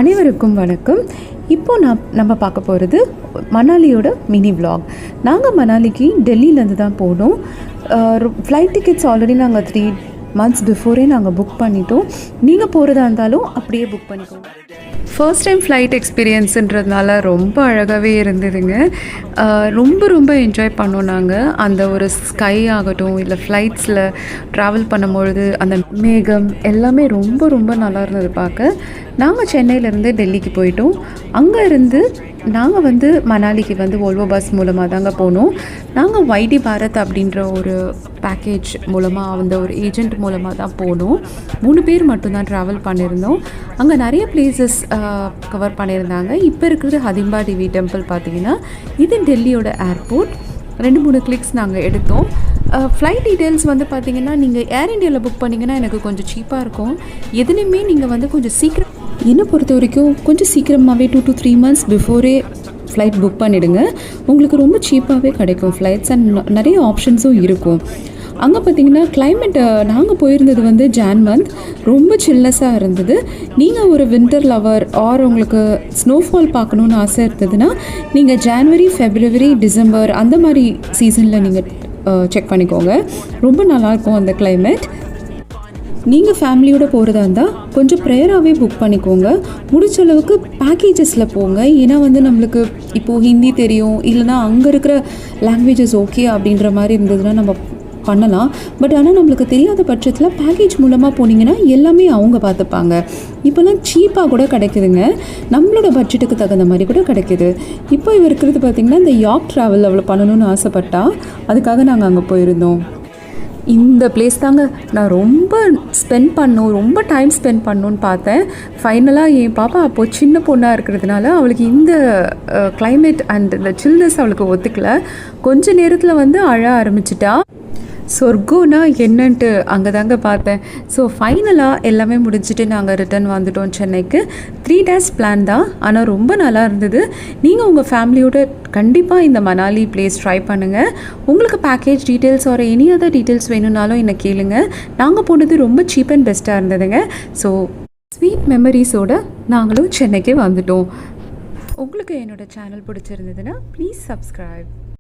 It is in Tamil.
அனைவருக்கும் வணக்கம். இப்போ நம்ம பார்க்க போகிறது மணாலியோட மினி விலாக். நாங்கள் மணாலிக்கு டெல்லியிலேருந்து தான் போனோம். ஃப்ளைட் டிக்கெட்ஸ் ஆல்ரெடி நாங்கள் 3 months பிஃபோரே நாங்கள் புக் பண்ணிட்டோம். நீங்கள் போகிறதா இருந்தாலும் அப்படியே புக் பண்ணிக்கோங்க. ஃபர்ஸ்ட் டைம் ஃப்ளைட் எக்ஸ்பீரியன்ஸுன்றதுனால ரொம்ப அழகாகவே இருந்ததுங்க. ரொம்ப என்ஜாய் பண்ணோம் நாங்கள். அந்த ஒரு ஸ்கை ஆகட்டும், இல்லை ஃப்ளைட்ஸில் ட்ராவல் பண்ணும்பொழுது அந்த மேகம் எல்லாமே ரொம்ப நல்லா இருந்தது பார்க்க. நாங்கள் சென்னையிலேருந்து டெல்லிக்கு போயிட்டோம். அங்கே இருந்து நாங்கள் மணாலிக்கு வோல்வோ பஸ் மூலமாக தாங்க போனோம். நாங்கள் வைடி பாரத் அப்படின்ற ஒரு பேக்கேஜ் மூலமாக அந்த ஒரு ஏஜெண்ட் மூலமாக தான் போனோம். 3 பேர் மட்டும்தான் ட்ராவல் பண்ணியிருந்தோம். அங்கே நிறைய பிளேசஸ் கவர் பண்ணியிருந்தாங்க. இப்போ இருக்கிறது ஹதிம்பா தேவி டெம்பிள் பார்த்தீங்கன்னா, இது டெல்லியோட ஏர்போர்ட். 2-3 கிளிக்ஸ் நாங்கள் எடுத்தோம். ஃப்ளைட் டீட்டெயில்ஸ் பார்த்தீங்கன்னா, நீங்கள் ஏர் இண்டியாவில் புக் பண்ணிங்கன்னா எனக்கு கொஞ்சம் சீப்பாக இருக்கும். எதுலேயுமே நீங்கள் கொஞ்சம் சீக்கிரம், என்னை பொறுத்த வரைக்கும் கொஞ்சம் சீக்கிரமாகவே 2 to 3 months before flight book பண்ணிவிடுங்க. உங்களுக்கு ரொம்ப சீப்பாகவே கிடைக்கும் ஃப்ளைட்ஸ் அண்ட் நிறைய ஆப்ஷன்ஸும் இருக்கும். அங்கே பார்த்தீங்கன்னா கிளைமேட், நாங்கள் போயிருந்தது ஜான் மந்த், ரொம்ப சில்னஸாக இருந்தது. நீங்கள் ஒரு வின்டர் லவர் ஆர் உங்களுக்கு ஸ்னோஃபால் பார்க்கணுன்னு ஆசை இருந்ததுன்னா நீங்கள் ஜான்வரி, ஃபெப்ரவரி, டிசம்பர் அந்த மாதிரி சீசனில் நீங்கள் செக் பண்ணிக்கோங்க. ரொம்ப நல்லாயிருக்கும் அந்த கிளைமேட். நீங்கள் ஃபேமிலியோடு போகிறதா இருந்தால் கொஞ்சம் ப்ரேயராகவே புக் பண்ணிக்கோங்க. முடிச்ச அளவுக்கு பேக்கேஜஸில் போங்க. ஏன்னா நம்மளுக்கு இப்போது ஹிந்தி தெரியும், இல்லைனா அங்கே இருக்கிற லாங்குவேஜஸ் ஓகே அப்படின்ற மாதிரி இருந்ததுன்னா நம்ம பண்ணலாம். பட் ஆனால் நம்மளுக்கு தெரியாத பட்சத்தில் பேக்கேஜ் மூலமாக போனீங்கன்னா எல்லாமே அவங்க பார்த்துப்பாங்க. இப்போல்லாம் சீப்பாக கூட கிடைக்குதுங்க, நம்மளோட பட்ஜெட்டுக்கு தகுந்த மாதிரி கூட கிடைக்கிது. இப்போ இருக்கிறது பார்த்திங்கன்னா, இந்த யாக் ட்ராவல் அவ்வளோ பண்ணணும்னு ஆசைப்பட்டா அதுக்காக நாங்கள் அங்கே போயிருந்தோம். இந்த பிளேஸ் தாங்க நான் ரொம்ப டைம் ஸ்பெண்ட் பண்ணணுன்னு பார்த்தேன். ஃபைனலாக என் பாப்பா அப்போது சின்ன பொண்ணாக இருக்கிறதுனால அவளுக்கு இந்த கிளைமேட் அண்ட் இந்த சில்னஸ் அவளுக்கு ஒத்துக்கலை. கொஞ்ச நேரத்தில் அழ ஆரம்பிச்சிட்டா. சொர்க்கோனா என்னன்ட்டு அங்கே தாங்க பார்த்தேன். ஸோ ஃபைனலாக எல்லாமே முடிச்சுட்டு நாங்கள் ரிட்டர்ன் வந்துட்டோம் சென்னைக்கு. 3 days பிளான் தான், ஆனால் ரொம்ப நல்லா இருந்தது. நீங்கள் உங்கள் ஃபேமிலியோட கண்டிப்பாக இந்த மணாலி பிளேஸ் ட்ரை பண்ணுங்கள். உங்களுக்கு package details or any other details வேணும்னாலும் என்னை கேளுங்க. நாங்கள் போனது ரொம்ப சீப் அண்ட் பெஸ்ட்டாக இருந்ததுங்க. ஸோ ஸ்வீட் மெமரிஸோடு நாங்களும் சென்னைக்கு வந்துட்டோம். உங்களுக்கு என்னோடய சேனல் பிடிச்சிருந்ததுன்னா ப்ளீஸ் சப்ஸ்கிரைப்.